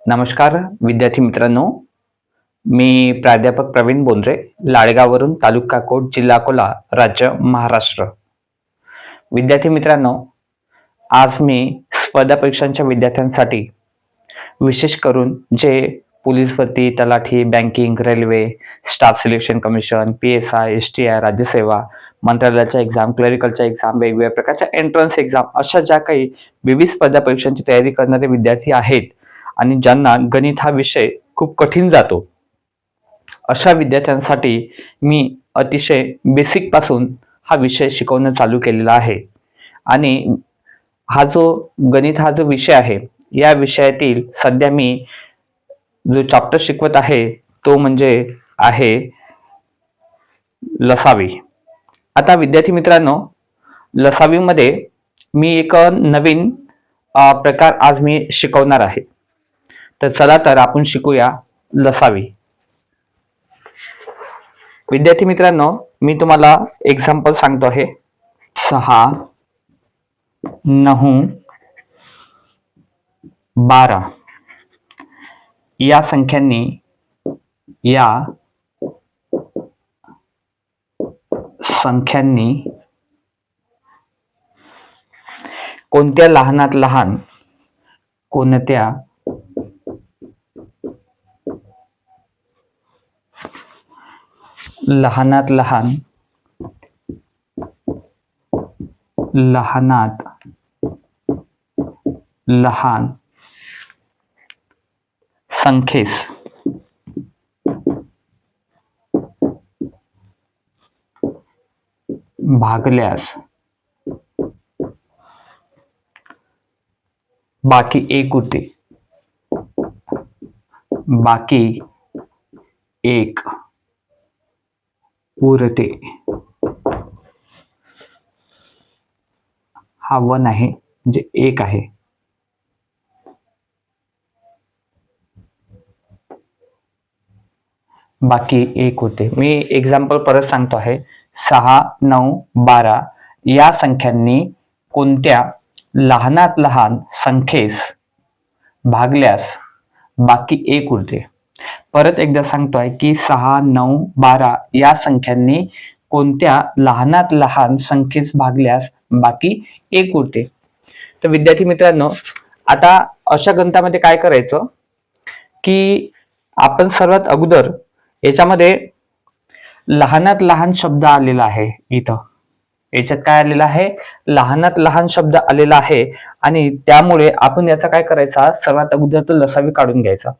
नमस्कार विद्यार्थी मित्रांनो, मी प्राध्यापक प्रवीण बोंद्रे, लाडगाववरून, तालुका कोट, जिल्हा अकोला, राज्य महाराष्ट्र. विद्यार्थी मित्रांनो, आज मी स्पर्धा परीक्षांच्या विद्यार्थ्यांसाठी विशेष करून जे पोलीस भरती, तलाठी, banking, railway, staff selection commission, PSI, STI, राज्यसेवा, मंत्रालयाच्या एक्झाम, क्लरिकलच्या एक्झाम, वेगवेगळ्या प्रकारच्या एंट्रन्स एक्झाम, अशा ज्या काही विविध स्पर्धा परीक्षांची तयारी करणारे विद्यार्थी आहेत आणि ज्यांना गणित हा विषय खूप कठीण जातो, अशा विद्यार्थ्यांसाठी मी अतिशय बेसिक पासून हा विषय शिकवणं चालू केलेला आहे. आणि हा जो गणित हा जो विषय आहे, या विषयातील सध्या मी जो चॅप्टर शिकवत आहे तो म्हणजे आहे लसावी. आता विद्यार्थी मित्रांनो, लसावीमध्ये मी एक नवीन प्रकार आज मी शिकवणार आहे. तर चला तर आपण शिकूया लसावी. विद्यार्थी मित्रांनो, मी तुम्हाला एक्झाम्पल सांगतो आहे. 6, 9, 12 या संख्यांनी कोणत्या लहानात लहान संख्येस भागल्यास बाकी एक उरते. हा 1 आहे, म्हणजे 1 आहे. बाकी 1 होते. मी एक्झाम्पल परत सांगतो आहे. 6, 9, 12 या संख्यांनी कोणत्या लहानात लहान संख्येस भागल्यास बाकी 1 उरते. परत एकदा सांगतोय की 6, 9, 12 या संख्यांनी कोणत्या लहानात लहान संख्येस भागल्यास बाकी 1 उरते. तर विद्यार्थी मित्रांनो, आता अशा गणितामध्ये काय करायचं की आपण सर्वात अगोदर याच्यामध्ये लहानात लहान शब्द आलेला आहे. इथं याच्यात काय आलेला आहे? लहानात लहान शब्द आलेला आहे. आणि त्यामुळे आपण याचा काय करायचा, सर्वात अगोदर तो लसावी काढून घ्यायचा.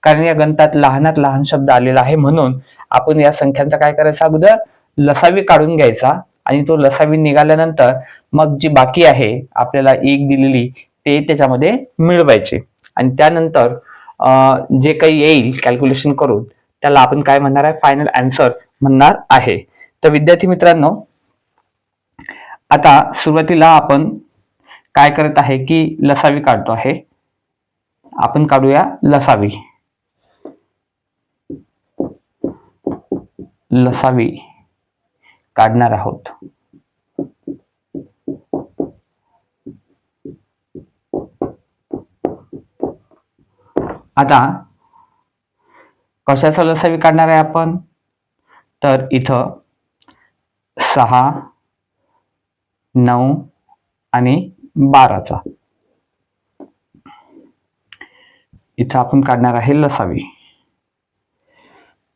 कारण या गणितात लहानात लहान शब्द आलेला आहे, म्हणून आपण या संख्यांचा काय करायचा, अगोदर लसावी काढून घ्यायचा. आणि तो लसावी निघाल्यानंतर मग जी बाकी आहे आपल्याला 1 दिलेली, ते त्याच्यामध्ये मिळवायचे. आणि त्यानंतर जे काही येईल कॅल्क्युलेशन करून, त्याला आपण काय म्हणणार आहे, फायनल आन्सर म्हणणार आहे. तर विद्यार्थी मित्रांनो, आता सुरुवातीला आपण काय करत आहे की लसावी काढतो आहे. आपण काढूया लसावी काढणार आहोत. आता कशाचा लसावी काढणार आहे आपण, तर इथं 6, 9 आणि 12चा इथं आपण काढणार आहे लसावी.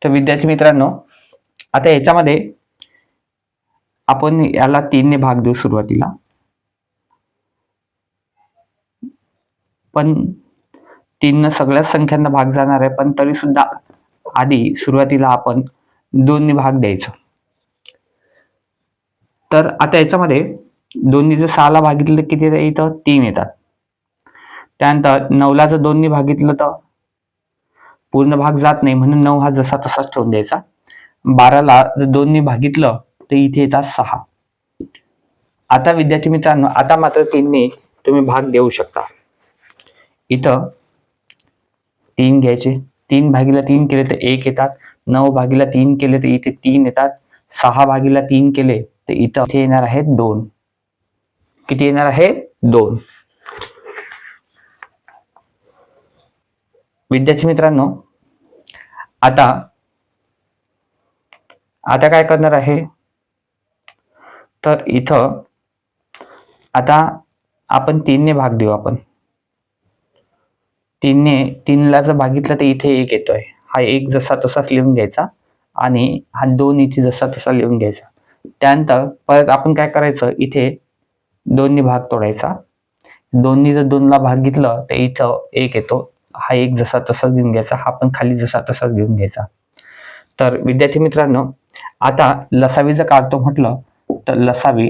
तर विद्यार्थी मित्रांनो, आता याच्यामध्ये आपण याला 3 ने भाग देऊ सुरुवातीला. पण 3 सगळ्याच संख्यांना भाग जाणार आहे, पण तरी सुद्धा आधी सुरुवातीला आपण 2 ने भाग द्यायचं. तर आता याच्यामध्ये 2 ने जर 6 ला भागितलं तर किती येतं, इथं 3 येतात. त्यानंतर 9 ला जर 2 ने भागितलं तर पूर्ण भाग जात नाही, म्हणून 9 हा जसा तसाच ठेवून द्यायचा. 12 ला जर 2 ने भागितलं तर इथे येतात 6. आता विद्यार्थी मित्रांनो, आता मात्र 3 ने तुम्ही भाग देऊ शकता. इथं 3 घ्यायचे, 3 भागीला 3 केले तर 1 येतात. 9 भागीला 3 केले तर इथे 3 येतात. 6 भागीला 3 केले तर इथे येणार आहेत 2. किती येणार आहे? 2. विद्यार्थी मित्रांनो, आता आता काय करणार आहे, तर इथं आता आपण 3ने भाग देऊ. आपण 3ला जर भागितलं तर इथे 1 येतोय. हा 1 जसा तसाच लिहून घ्यायचा आणि हा 2 इथे जसा तसा लिहून घ्यायचा. त्यानंतर परत आपण काय करायचं, इथे 2ने भाग तोडायचा. 2नी जर 2ला भागितलं तर इथं 1 येतो. हा 1 जसा तसा लिहून घ्यायचा, हा पण खाली जसा तसा लिहून घ्यायचा. तर विद्यार्थी मित्रांनो, आता लसावी जर काढतो म्हटलं तर लसावी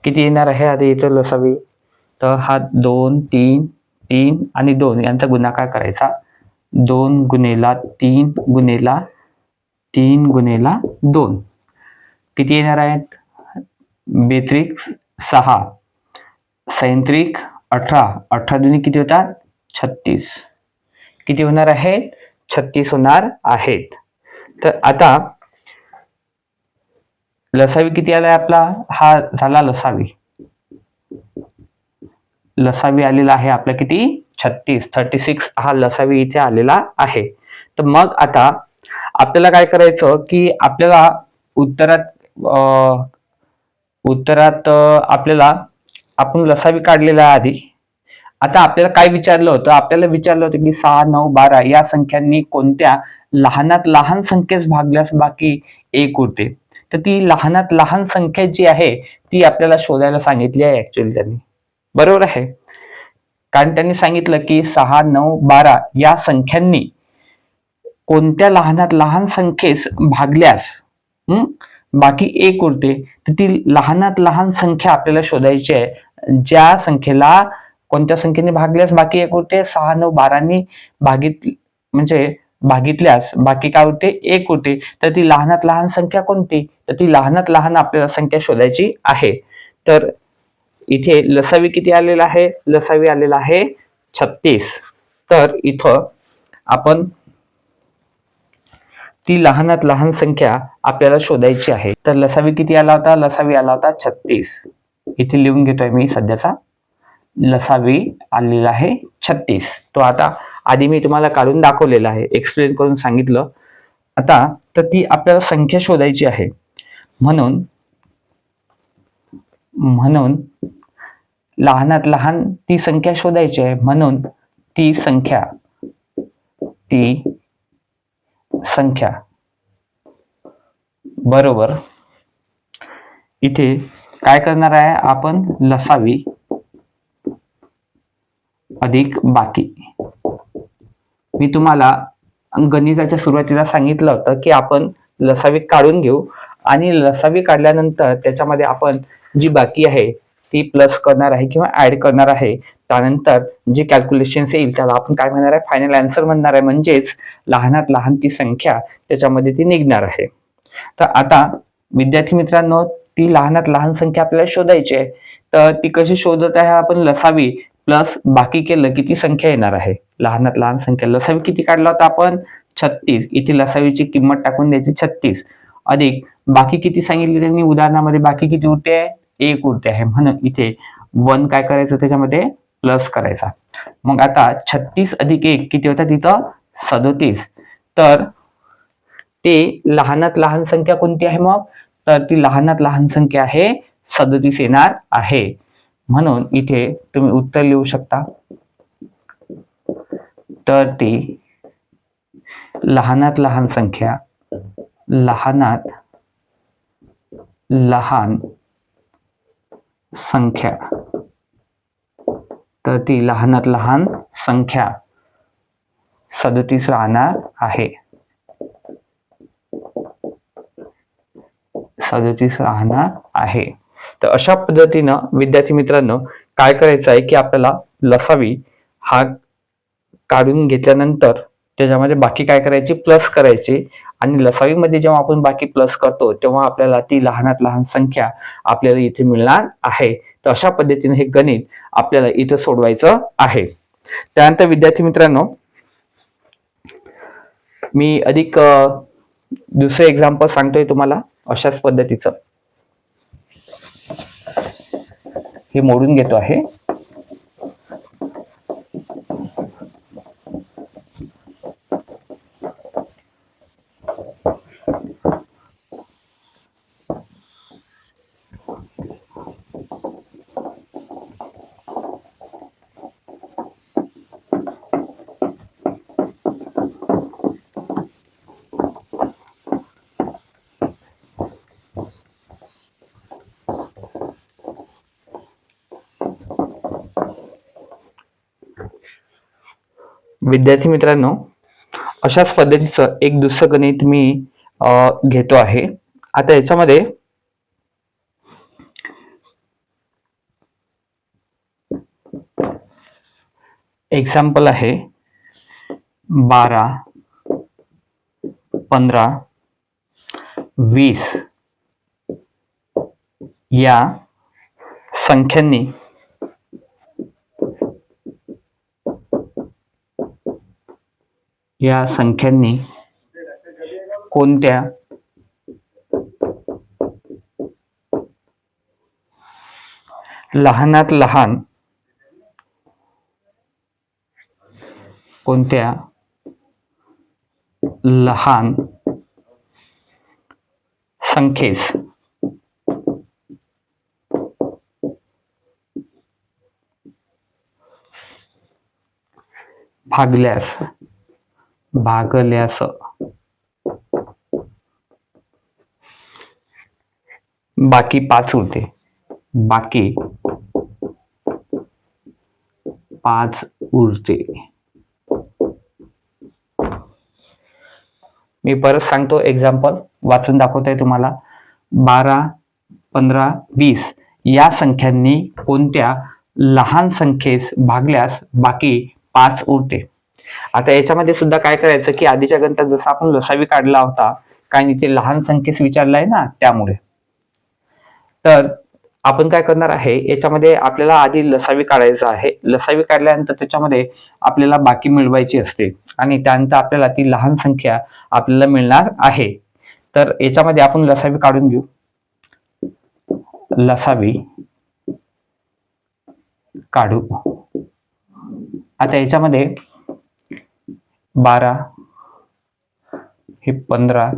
किती येणार आहे. आता इथं लसावी, तर हा 2 3 3 आणि 2 यांचा गुणाकार करायचा. 2 गुणेला 3 गुणेला 3 गुणेला 2 किती येणार आहेत. 42 6 37 18 18 दुनी किती होतात 36. किती होणार आहेत 36 होणार आहेत. तर आता लसावी किती आलाय आपला, हा झाला लसावी. लसावी आलेला आहे आपला किती 36 हा लसावी इथे आलेला आहे. तर मग आता आपल्याला काय करायचं की आपल्याला उत्तरात आपल्याला आपण लसावी काढलेला आहे आधी. आता आपल्याला काय विचारलं होतं, आपल्याला विचारलं होतं की 6 9 12 या संख्यांनी कोणत्या लहानात लहान संख्येस भागल्यास बाकी 1 उरते. तर ती लहानात लहान संख्या जी आहे ती आपल्याला शोधायला सांगितली आहे ऍक्च्युअली त्यांनी. बरोबर आहे, कारण त्यांनी सांगितलं की 6 9 12 या संख्यांनी कोणत्या लहानात लहान संख्येस भागल्यास बाकी 1 उरते. तर ती लहानात लहान संख्या आपल्याला शोधायची आहे, ज्या संख्येला कोणत्या संख्येने भागल्यास बाकी 1 उरते. 6 9 12नी भागितल्यास बाकी काय उरते 1 उरते. तर ती लहानात लहान संख्या कोणती, तर ती लहानात लहान आपल्याला संख्या शोधायची आहे. तर इथे लसावी किती आलेला आहे, लसावी आलेला आहे 36. तर इथं आपण ती लहानात लहान संख्या आपल्याला शोधायची आहे. तर लसावी किती आला होता, लसावी आला होता 36. इथे लिहून घेतोय मी सध्याचा. लसावी आलेला आहे 36. तो आता आधी मी तुम्हाला काढून दाखवलेला आहे, एक्सप्लेन करून सांगितलं. आता तर ती आपल्याला संख्या शोधायची आहे, म्हणून लहानात लहान ती संख्या शोधायची आहे. म्हणून ती संख्या बरोबर इथे काय करणार आहे आपण, लसावी अधिक बाकी. मी तुम्हाला गणिताच्या सुरुवातीला सांगितलं होतं की आपण लसावी काढून घेऊ आणि लसावी काढल्यानंतर त्याच्यामध्ये आपण जी बाकी आहे ती प्लस करणार आहे किंवा ऍड करणार आहे. त्यानंतर जे कॅल्क्युलेशन्स येईल त्याला आपण काय म्हणणार आहे, फायनल आन्सर म्हणणार आहे. म्हणजेच लहानात लहान ती संख्या त्याच्यामध्ये ती निघणार आहे. तर आता विद्यार्थी मित्रांनो, ती लहानात लहान संख्या आपल्याला शोधायची आहे. तर ती कशी शोधत आहे, आपण लसावी प्लस बाकी केलं की ती संख्या येणार आहे. लहानात लहान संख्या लसावी किती काढला होता आपण 36. इथे लसावीची किंमत टाकून द्यायची 36 अधिक बाकी किती सांगितली त्यांनी उदाहरणामध्ये, बाकी किती उरते 1 उरते आहे. म्हणून इथे 1 काय करायचं त्याच्यामध्ये प्लस करायचा. मग आता 36 अधिक 1 किती होतात तिथं 37. तर ते लहानात लहान संख्या कोणती आहे मग, तर ती लहानात लहान संख्या आहे 37 येणार आहे. म्हणून इथे तुम्ही उत्तर लिहू शकता. तर ती लहानात लहान संख्या तर ती लहानात लहान संख्या 37 राहणार आहे. 37 राहणार आहे. तर अशा पद्धतीनं विद्यार्थी मित्रांनो काय करायचं आहे की आपल्याला लसावी हा काढून घेतल्यानंतर त्याच्यामध्ये बाकी काय करायची, प्लस करायची. आणि लसावीमध्ये जेव्हा आपण बाकी प्लस करतो तेव्हा आपल्याला ती लहानात लहान संख्या आपल्याला इथे मिळणार आहे. तर अशा पद्धतीने हे गणित आपल्याला इथं सोडवायचं आहे. त्यानंतर विद्यार्थी मित्रांनो मी अधिक दुसरे एक्झाम्पल सांगतोय तुम्हाला अशाच पद्धतीचं. हे मोडून घेतो आहे. विद्यार्थी मित्रांनो, अशाच पद्धतीचं एक दुसरं गणित मी घेतो आहे. आता याच्यामध्ये एक्झाम्पल आहे 12, 15, 20 या संख्यांनी कोणत्या लहानात लहान संख्येस भागल्यास बाकी 5 उरते. मी परत सांगतो, एक्झाम्पल वाचून दाखवतोय तुम्हाला. 12, 15, 20 या संख्यांनी कोणत्या लहान संख्येस भागल्यास बाकी 5 उरते. आता याच्यामध्ये सुद्धा काय करायचं की आधीच्या गणितात जसं आपण लसावी काढला होता, काय ते लहान संख्येस विचारलाय ना, त्यामुळे तर आपण काय करणार आहे, याच्यामध्ये आपल्याला आधी लसावी काढायचं आहे. लसावी काढल्यानंतर त्याच्यामध्ये आपल्याला बाकी मिळवायची असते आणि त्यानंतर आपल्याला ती लहान संख्या आपल्याला मिळणार आहे. तर याच्यामध्ये आपण लसावी काढून घेऊ. लसावी काढू. आता याच्यामध्ये 12, हे 15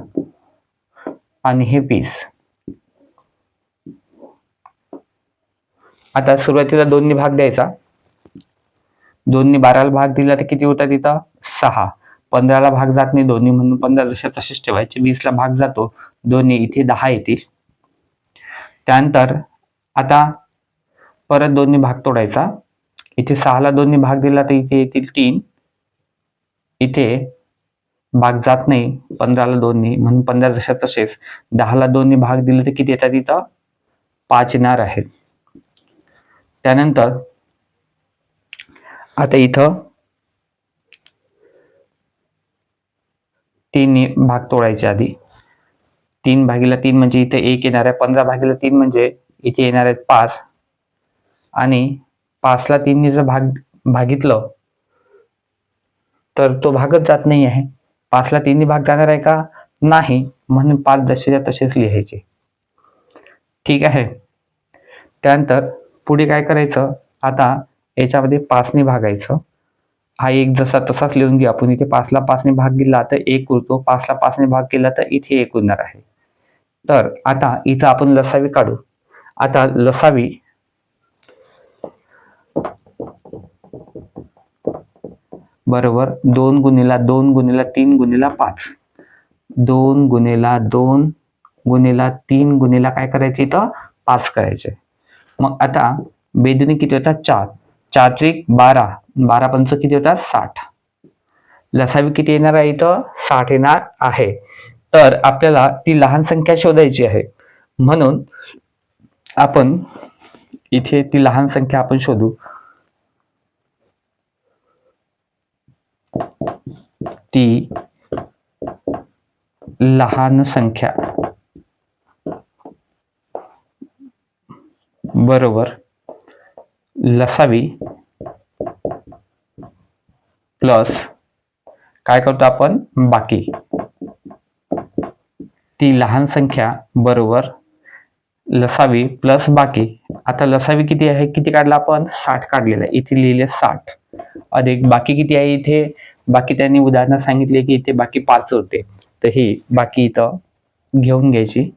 आणि हे 20. आता सुरुवातीला 2 भाग द्यायचा. 2 12ला भाग दिला तर किती होतात इथं? 6. 15ला भाग जात नाही दोन्ही, म्हणून 15 जसे तसेच ठेवायचे. 20ला भाग जातो दोन्ही, इथे 10 येतील. त्यानंतर आता परत 2 भाग तोडायचा. इथे 6ला 2 भाग दिला तर इथे येतील 3. इथे भाग जात नाही 15ला 2, म्हणून 15 जसे तसेच. 10ला 2 भाग दिले तर किती येतात इथं? 5 येणार आहेत. त्यानंतर आता इथं 3 भाग तोडायचे आधी. 3/3 म्हणजे इथे 1 येणार आहे. 15/3 म्हणजे इथे येणार आहेत 5. आणि 5ला 3 जर भागितलं तर तो भागच जात नाही आहे. 5ला 3 भाग जाणार आहे का? नाही, म्हणून 5 जसेच्या तसेच लिहायचे. ठीक आहे. त्यानंतर पुढे काय करायचं, आता याच्यामध्ये 5ने भागायचं. हा 1 जसा तसाच लिहून घेऊ आपण. इथे 5ला 5ने भाग दिला तर 1 उरतो. 5ला 5ने भाग केला तर इथे 1 उरणार आहे. तर आता इथं आपण लसावी काढू. आता लसावी बरोबर 2 गुणिला 2 गुणिला 3 गुणिला 5. 2 गुणिला 2 गुणिला 3 गुणिला काय करायचे इथं? 5 करायचे. मग आता बेदुनी किती होतात? 4. 4 त्रिक 12. 12 पंच किती होतात? 60. लसावी किती येणार आहे इथं? 60 येणार आहे. तर आपल्याला ती लहान संख्या शोधायची आहे, म्हणून आपण इथे ती लहान संख्या आपण शोधू. ती लहान संख्या बरोबर लसावी प्लस काय करतो आपण? बाकी. ती लहान संख्या बरोबर लसावी प्लस बाकी. आता लसावी किती आहे? किती काढला आपण? 60 काढलेला आहे. इथे लिहिले 60 अधिक बाकी किती आहे? इथे बाकी त्यांनी उदाहरणात सांगितले की इथे बाकी 5 होते, तर ही बाकी इथं घेऊन घ्यायची.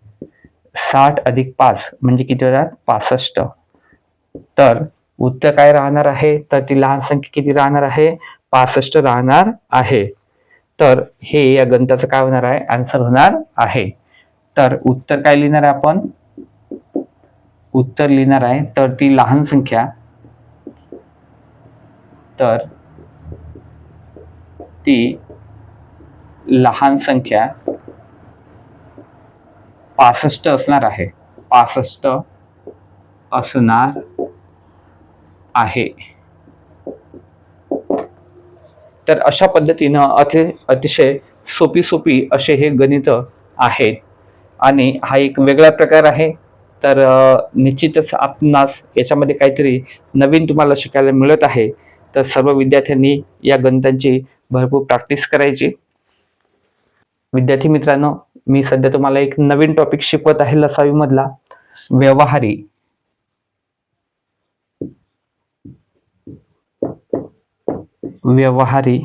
60 अधिक 5 म्हणजे किती होतात? 65. तर उत्तर काय राहणार आहे? तर ती लहान संख्या किती राहणार आहे? 65 राहणार आहे. तर हे या गणिताचं काय होणार आहे? आन्सर होणार आहे. तर उत्तर काय लिहिणार आहे आपण? उत्तर लिहिणार आहे तर ती लहान संख्या, तर ती लहान संख्या 65 असणार आहे. 65 असणार आहे. तर अशा पद्धतीनं अतिशय सोपी असे हे गणित आहेत आणि हा एक वेगळा प्रकार आहे. तर निश्चितच आपणास याच्यामध्ये काहीतरी नवीन तुम्हाला शिकायला मिळत आहे. तर सर्व विद्यार्थ्यांनी या गणितांची भरपूर प्रॅक्टिस करायची. विद्यार्थी मित्रांनो, मी सध्या तुम्हाला एक नवीन टॉपिक शिकवत आहे लसावी मधला व्यवहारी. व्यवहारी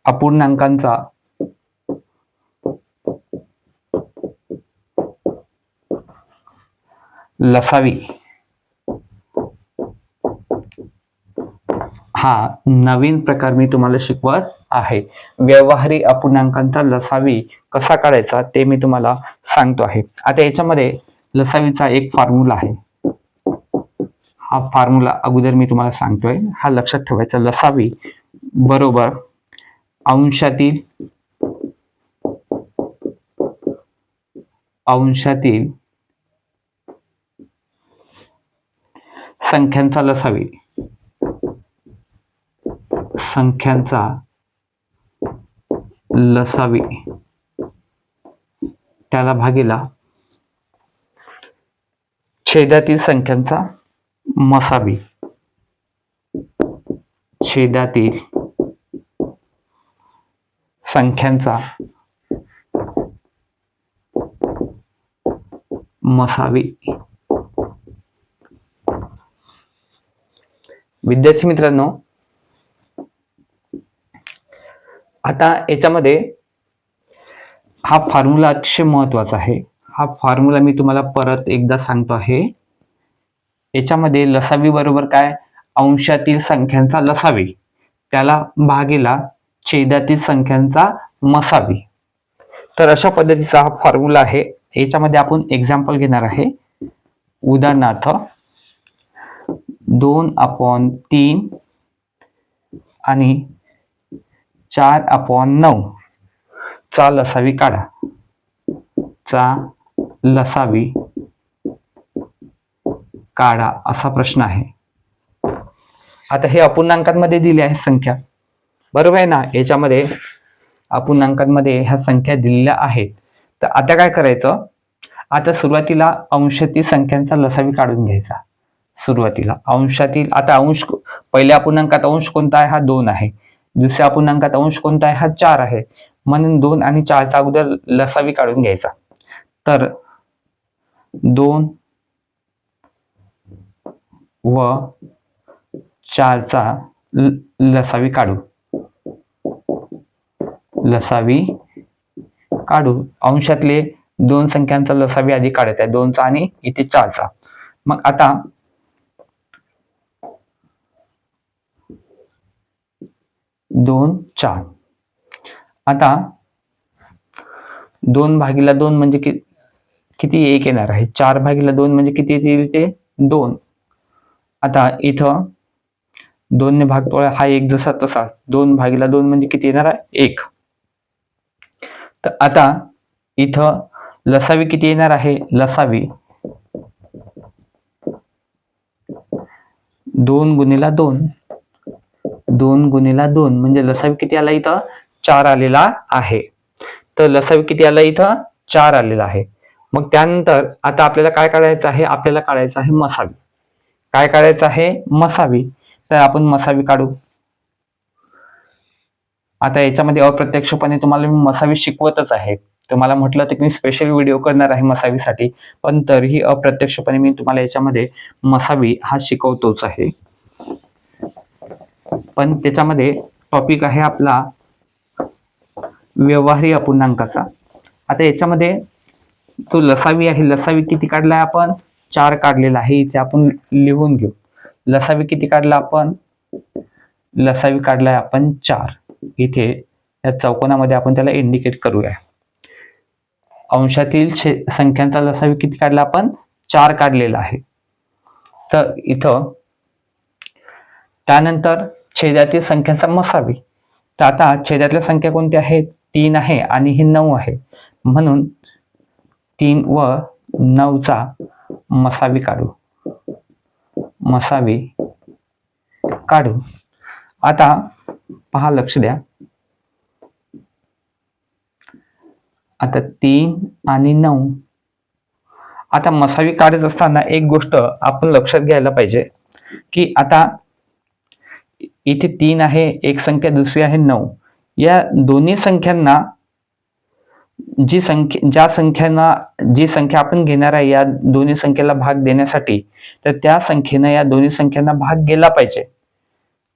अपूर्णांकांचा लसावी हा नवीन प्रकार मी तुम्हाला शिकवत आहे. व्यवहारी अपूर्णांकांचा लसावी कसा काढायचा ते मी तुम्हाला सांगतो आहे. आता याच्यामध्ये लसावीचा एक फॉर्म्युला आहे. हा फॉर्म्युला अगोदर मी तुम्हाला सांगतोय, हा लक्षात ठेवायचा. लसावी बरोबर अंशातील संख्यांचा लसावी, संख्यांचा लसावी त्याला भागीला छेदातील संख्यांचा मसावी. छेदातील संख्यांचा मसावी. विद्यार्थी मित्रांनो, आता याच्यामध्ये हा फॉर्म्युला अतिशय महत्वाचा आहे. हा फॉर्म्युला मी तुम्हाला परत एकदा सांगतो आहे. याच्यामध्ये लसावी बरोबर काय, अंशातील संख्यांचा लसावी त्याला भागीला छेदातील संख्यांचा मसावी. तर अशा पद्धतीचा हा फॉर्म्युला आहे. याच्यामध्ये आपण एक्झाम्पल घेणार आहे. उदाहरणार्थ 2/3 आणि 4/9 चा लसावी काढा. चा लसावी काढा असा प्रश्न आहे. आता हे अपूर्णांकांमध्ये दिले आहे संख्या, बरोबर आहे ना. याच्यामध्ये अपूर्णांकांमध्ये ह्या संख्या दिलेल्या आहेत. तर आता काय करायचं, आता सुरुवातीला अंशातील संख्यांचा लसावी काढून घ्यायचा. सुरुवातीला अंशातील, आता अंश पहिल्या अपूर्णांकात अंश कोणता आहे, हा 2 आहे. दुसऱ्या अपूर्णांकात अंश कोणता आहे, हा 4 आहे. म्हणून 2 आणि 4चा अगोदर लसावी काढून घ्यायचा. तर 2 व 4चा लसावी काढू. लसावी काढू. अंशातले 2 संख्यांचा लसावी आधी काढायचा आहे, 2चा आणि इथे 4चा. मग आता 2 4, आता 2/2 म्हणजे किती, 1 येणार आहे. 4/2 म्हणजे किती येईल, ते 2. आता इथं 2 ने भाग तोडा, हा 1 जसा तसा 2/2 म्हणजे किती येणार आहे, 1. तर आता इथं लसावी किती येणार आहे, लसावी 2 गुणिला 2, 2 गुणिला 2 म्हणजे लसावी किती आला, इथं 4 आलेला आहे. तर लसावी किती आला, इथं 4 आलेला आहे. मग त्यानंतर आता आपल्याला काय काढायचं आहे, आपल्याला काढायचं आहे मसावी. काय काढायचं आहे, मसावी. तर आपण मसावी काढू. आता याच्यामध्ये अप्रत्यक्षपणे तुम्हाला मी मसावी शिकवतच आहे. तुम्हाला म्हटलं तर मी स्पेशल व्हिडिओ करणार आहे मसावीसाठी, पण तरीही अप्रत्यक्षपणे मी तुम्हाला याच्यामध्ये मसावी हा शिकवतोच आहे. पण त्याच्यामध्ये टॉपिक आहे आपला व्यवहारी अपूर्णांकाचा. आता याच्यामध्ये तो लसावी आहे, लसावी किती काढलाय आपण, 4 काढलेला आहे. इथे आपण लिहून घेऊ. लसावी किती काढला आपण, लसावी काढलाय आपण 4. इथे या चौकोनामध्ये आपण त्याला इंडिकेट करूया. अंशातील संख्यांचा लसावी किती काढला आपण, 4 काढलेला आहे. तर इथं त्यानंतर छेदातील संख्यांचा मसावी, तर आता छेदातल्या संख्या कोणत्या आहेत? 3 आहे आणि हे 9 आहे, म्हणून 3 व 9चा मसावी काढू. मसावी काढू. आता पहा, लक्ष द्या. आता 3 आणि 9. आता मसावी काढत असताना एक गोष्ट आपण लक्षात घ्यायला पाहिजे की आता इथे 3 आहे एक संख्या, दुसरी आहे 9. या दोन्ही संख्यांना जी संख्या आपण घेणार आहे या दोन्ही संख्येला भाग देण्यासाठी, तर त्या संख्येनं या दोन्ही संख्यांना भाग गेला पाहिजे.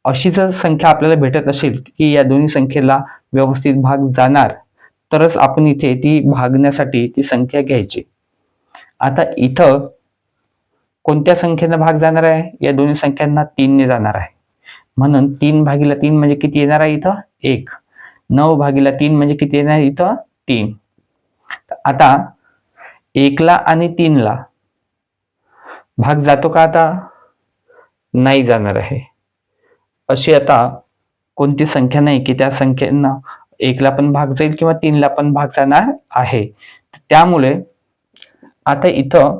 अशी जर संख्या आपल्याला भेटत असेल की या दोन्ही संख्येला व्यवस्थित भाग जाणार, तरच आपण इथे ती भागण्यासाठी ती संख्या घ्यायची. आता इथं कोणत्या संख्येनं भाग जाणार आहे? या दोन्ही संख्यांना 3 ने जाणार आहे, म्हणून 3/3 म्हणजे किती येणार आहे? इथं 1. 9/3 म्हणजे किती येणार? इथं 3. आता 1ला आणि 3ला भाग जातो का? आता नाही जाणार आहे. अशी आता कोणती संख्या नाही की त्या संख्येनं 1ला पण भाग जाईल किंवा 3ला पण भाग जाणार आहे. त्यामुळे आता इथं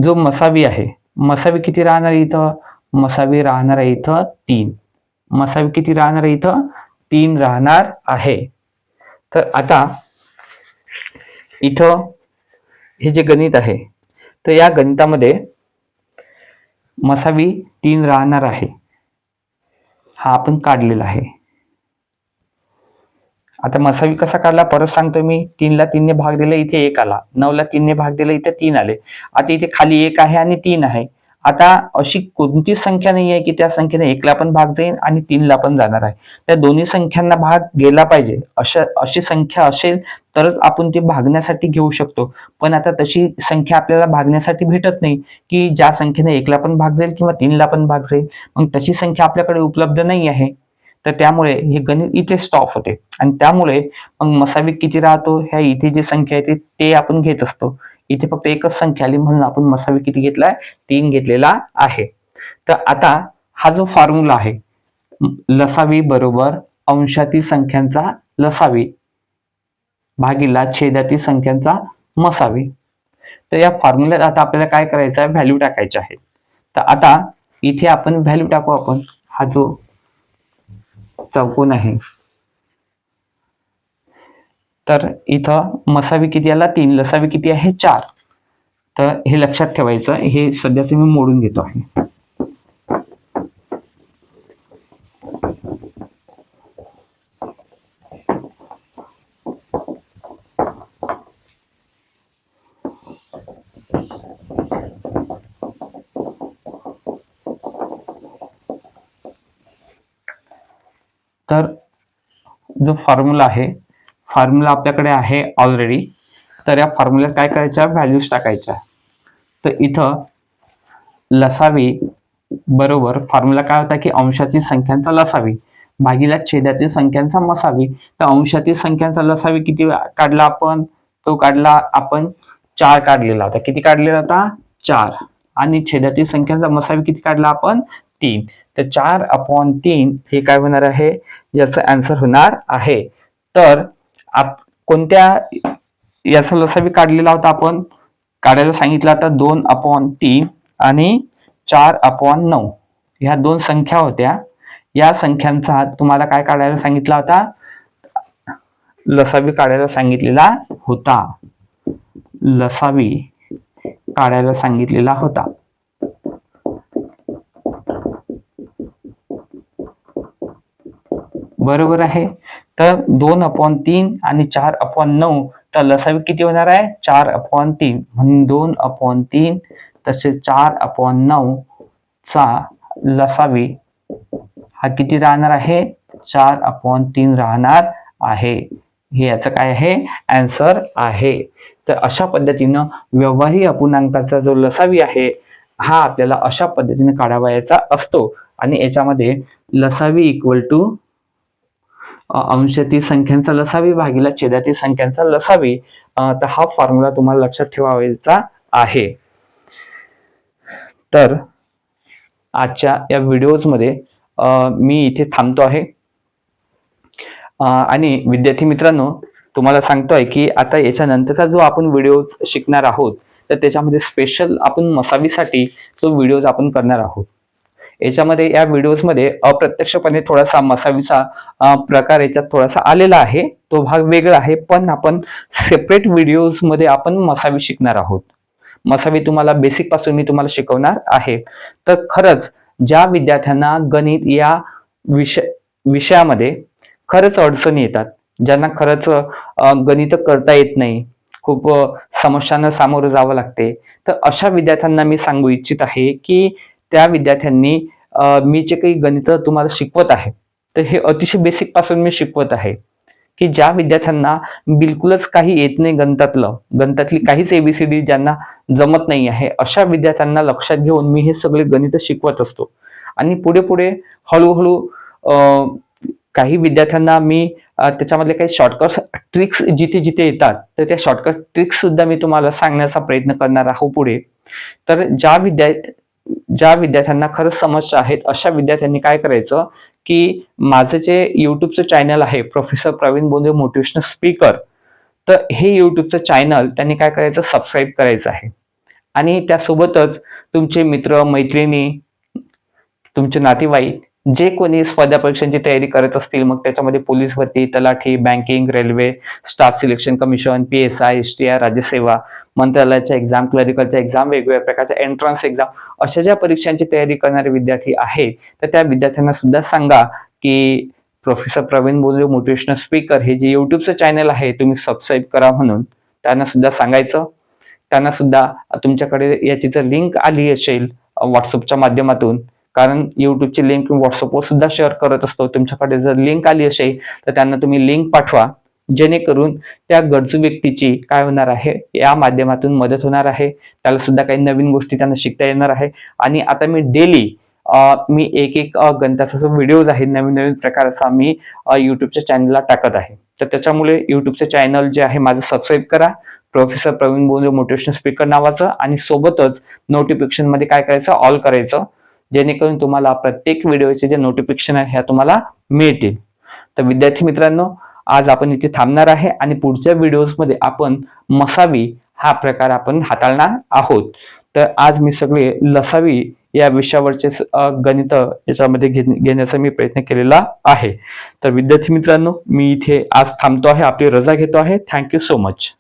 जो मसावी आहे, मसावी किती राहणार इथं? मसावी राहणार आहे इथं 3. मसावी किती राहणार आहे इथं? 3 राहणार आहे. तर आता इथं हे जे गणित आहे, तर या गणितामध्ये मसावी 3 राहणार आहे, हा आपण काढलेला आहे. आता मसावी कसा काढला परत सांगतो मी. 3ला 3 ने भाग दिला, इथे 1 आला. 9ला 3 ने भाग दिला, इथे 3 आले. आता इथे खाली 1 आहे आणि 3 आहे. आता अशी कोणतीच संख्या नाही आहे की त्या संख्येने 1ला पण भाग जाईल आणि 3ला पण जाणार आहे. त्या दोन्ही संख्यांना भाग गेला पाहिजे अशी संख्या असेल तरच आपण ती भागण्यासाठी घेऊ शकतो. पण आता तशी संख्या आपल्याला भागण्यासाठी भेटत नाही की ज्या संख्येने 1ला पण भाग जाईल किंवा 3ला पण भाग जाईल. मग तशी संख्या आपल्याकडे उपलब्ध नाही आहे. तर त्यामुळे हे गणित इथे स्टॉप होते आणि त्यामुळे मग मसावी किती राहतो? ह्या इथे जी संख्या येते ते आपण घेत असतो. इथे फक्त एकच संख्या आली म्हणून आपण मसावी किती घेतलाय? 3 घेतलेला आहे. तर आता हा जो फॉर्म्युला आहे, लसावी बरोबर अंशातील संख्यांचा लसावी भागीला छेदातील संख्यांचा मसावी. तर या फॉर्म्युल्यात आता आपल्याला काय करायचं आहे? व्हॅल्यू टाकायचे आहे. तर आता इथे आपण व्हॅल्यू टाकू. आपण हा जो चौकोन आहे, तर इथं मसावी किती आला? 3. लसावी किती आहे? 4. तर हे लक्षात ठेवायचं. हे सध्याचं मी मोडून घेतो आहे. तर जो फॉर्म्युला आहे, फॉर्म्युला आपल्याकडे आहे ऑलरेडी. तर या फॉर्म्युल्यात काय करायच्या? व्हॅल्यूज टाकायच्या. तर इथं लसावी बरोबर फॉर्म्युला काय होता की अंशातील संख्यांचा लसावी भागीला छेदातील संख्यांचा मसावी. तर अंशातील संख्यांचा लसावी किती काढला आपण? तो काढला आपण 4 काढलेला होता. किती काढलेला होता? 4. आणि छेदातील संख्यांचा मसावी किती काढला आपण? 3. तर 4/3 हे काय होणार आहे? याचं आन्सर होणार आहे. तर कोणत्या याचा लसावी काढलेला होता आपण? काढायला सांगितलं आता 2/3 आणि 4/9 ह्या 2 संख्या होत्या. या संख्यांचा तुम्हाला काय काढायला सांगितला होता? लसावी काढायला सांगितलेला होता. लसावी काढायला सांगितलेला होता. बरोबर आहे. तर 2/3 आणि 4/9 तर लसावी किती होणार आहे? 4/3. म्हणून 2/3 तसेच 4/9 चा लसावी हा किती राहणार आहे? 4/3 राहणार आहे. हे याचं काय आहे? आन्सर आहे. तर अशा पद्धतीनं व्यवहारी अपूर्णांकाचा जो लसावी आहे हा आपल्याला अशा पद्धतीने काढावयाचा असतो आणि याच्यामध्ये लसावी इक्वल टू अंशातील संख्यांचा लसावी भागीला छेदातील संख्यांचा लसावी. तर हा फॉर्म्युला तुम्हाला लक्षात ठेवायचा आहे. तर आजच्या या व्हिडिओजमध्ये मी इथे थांबतो आहे. आणि विद्यार्थी मित्रांनो, तुम्हाला सांगतोय की आता याच्यानंतरचा जो आपण व्हिडिओ शिकणार आहोत, तर त्याच्यामध्ये स्पेशल आपण मसावीसाठी तो व्हिडिओ आपण करणार आहोत. याच्यामध्ये या व्हिडिओजमध्ये अप्रत्यक्षपणे थोडासा मसावीचा प्रकार याच्यात थोडासा आलेला आहे. तो भाग वेगळा आहे, पण आपण सेपरेट व्हिडिओजमध्ये आपण मसावी शिकणार आहोत. मसावी तुम्हाला बेसिक पासून मी तुम्हाला शिकवणार आहे. तर खरंच ज्या विद्यार्थ्यांना गणित या विषयामध्ये खरंच अडचणी येतात, ज्यांना खरंच गणित करता येत नाही, खूप समस्यांना सामोरं जावं लागते, तर अशा विद्यार्थ्यांना मी सांगू इच्छित आहे की त्या विद्यार्थ्यांनी मी जे काही गणित तुम्हाला शिकवत आहे, तर हे अतिशय बेसिक पासून मी शिकवत आहे, की ज्या विद्यार्थ्यांना बिलकुलच काही येत नाही गणितातली काहीच एबीसीडी ज्यांना जमत नाही आहे, अशा विद्यार्थ्यांना लक्षात घेऊन मी हे सगळे गणित शिकवत असतो. आणि पुढे पुढे हळूहळू काही विद्यार्थ्यांना मी त्याच्यामधले काही शॉर्टकट ट्रिक्स जिथे जिथे येतात, तर त्या शॉर्टकट ट्रिक्स सुद्धा मी तुम्हाला सांगण्याचा प्रयत्न करणार आहोत पुढे. तर ज्या विद्यार्थ्यांना खरंच समस्या आहेत, अशा विद्यार्थ्यांनी काय करायचं, की माझं जे यूट्यूबचं चॅनल आहे professor Praveen Bondre motivational speaker, तर हे यूट्यूबचं चॅनल त्यांनी काय करायचं, सबस्क्राईब करायचं आहे. आणि त्यासोबतच तुमचे मित्र मैत्रिणी, तुमचे नातेवाईक जे कोणी स्पर्धा परीक्षांची तयारी करत असतील, मग त्याच्यामध्ये पोलीस भरती, तलाठी, banking, railway, staff selection commission, PSI, STI, राज्यसेवा, मंत्रालयाच्या एक्झाम, क्लरिकलच्या एक्झाम, वेगवेगळ्या प्रकारच्या एंट्रन्स एक्झाम, अशा ज्या परीक्षांची तयारी करणारे विद्यार्थी आहेत, तर त्या विद्यार्थ्यांना सुद्धा सांगा की professor Praveen Bondre motivational speaker हे जे यूट्यूबचं चॅनल आहे, तुम्ही सबस्क्राईब करा म्हणून त्यांना सुद्धा सांगायचं. त्यांना सुद्धा तुमच्याकडे याची जर लिंक आली असेल व्हॉट्सअपच्या माध्यमातून, कारण यूट्यूबची लिंक व्हॉट्सअपवर सुद्धा शेअर करत असतो, तुमच्याकडे जर लिंक आली असेल तर त्यांना तुम्ही लिंक पाठवा, जेणेकरून त्या गरजू व्यक्तीची काय होणार आहे, या माध्यमातून मदत होणार आहे, त्याला सुद्धा काही नवीन गोष्टी त्यांना शिकता येणार आहे. आणि आता मी डेली मी एक गणिताचा जो व्हिडिओज आहे नवीन नवीन प्रकारचा मी यूट्यूबच्या चॅनलला टाकत आहे. तर त्याच्यामुळे यूट्यूबचं चॅनल जे आहे माझं सबस्क्राईब करा, professor Praveen Bondre motivational speaker नावाचं, आणि सोबतच नोटिफिकेशन मध्ये काय करायचं, ऑल करायचं, जेणेकरून तुम्हाला प्रत्येक व्हिडिओचे जे नोटिफिकेशन आहे ह्या तुम्हाला मिळतील. तर विद्यार्थी मित्रांनो, आज आपण इथे थांबणार आहे आणि पुढच्या व्हिडिओजमध्ये आपण मसावी हा प्रकार आपण हाताळणार आहोत. तर आज मी सगळे लसावी या विषयावरचे गणित याच्यामध्ये घेण्याचा मी प्रयत्न केलेला आहे. तर विद्यार्थी मित्रांनो, मी इथे आज थांबतो आहे, आपली रजा घेतो आहे. Thank you so much.